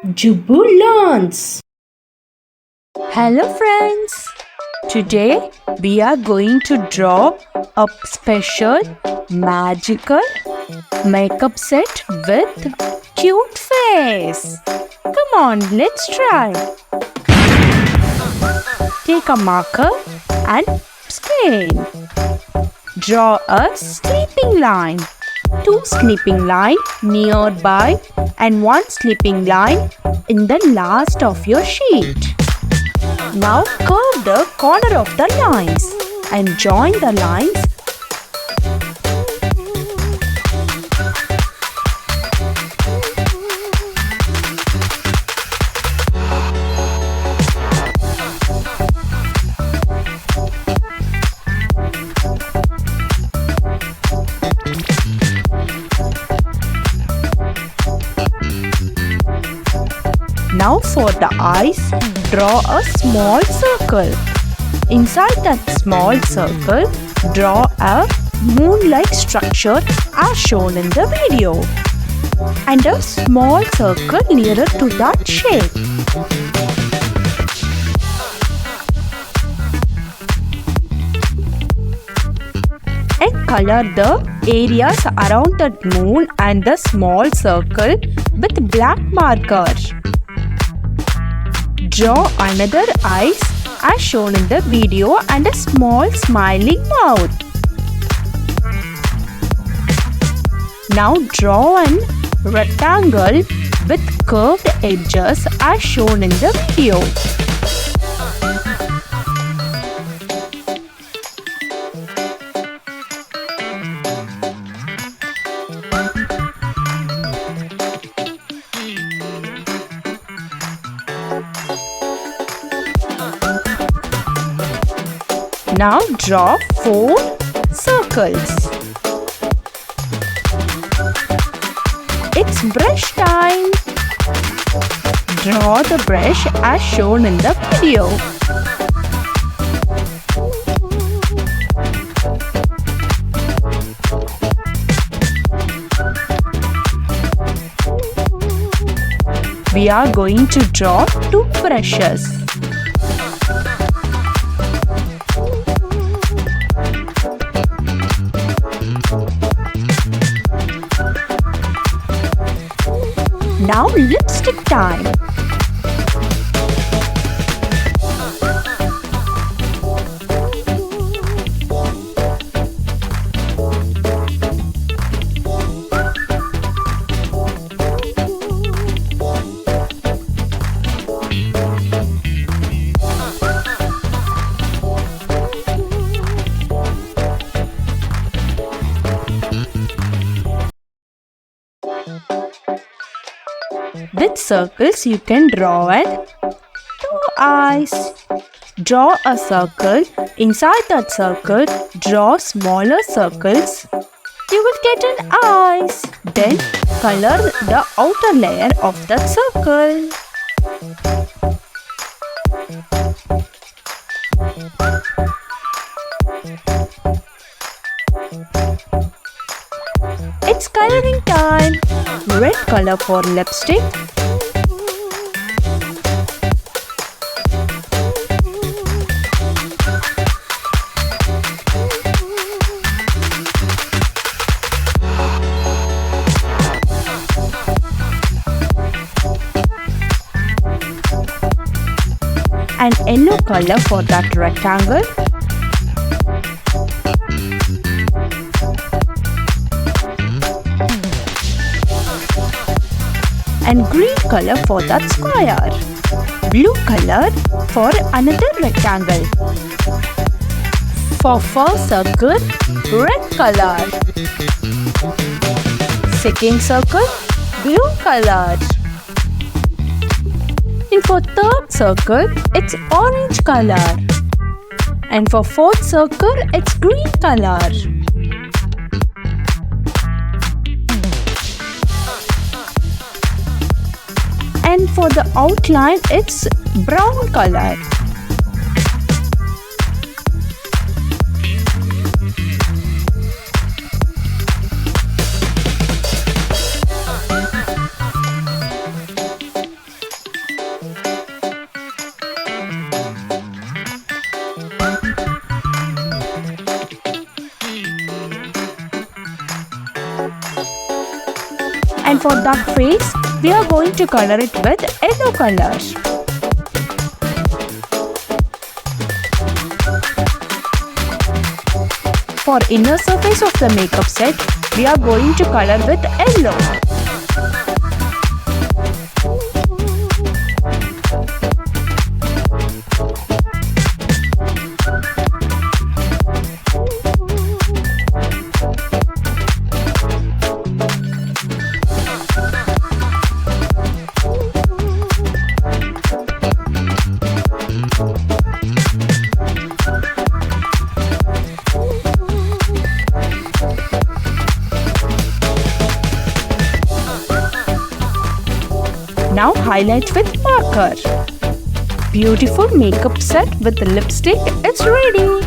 Jubu learns. Hello friends! Today we are going to draw a special magical makeup set with cute face. Come on, let's try. Take a marker and scale. Draw a sleeping line. 2 sleeping line nearby and 1 sleeping line in the last of your sheet. Now curve the corner of the lines and join the lines. Now for the eyes, draw a small circle. Inside that small circle, draw a moon-like structure as shown in the video. And a small circle nearer to that shape. And color the areas around the moon and the small circle with black marker. Draw another eyes as shown in the video and a small smiling mouth. Now draw an rectangle with curved edges as shown in the video. Now draw 4 circles. It's brush time. Draw the brush as shown in the video. We are going to draw 2 brushes. Now lipstick time. With circles you can draw 2 eyes. Draw a circle. Inside that circle, draw smaller circles. You will get an eyes. Then color the outer layer of that circle. It's coloring time. Red color for lipstick. And yellow color for that rectangle. And green color for that square. Blue color for another rectangle. For first circle, red color. Second circle, blue color. And for third circle, it's orange color. And for fourth circle, it's green color. And for the outline, it's brown color. And for that face, we are going to color it with yellow color. For inner surface of the makeup set, we are going to color with yellow. Now highlight with marker. Beautiful makeup set with lipstick is ready.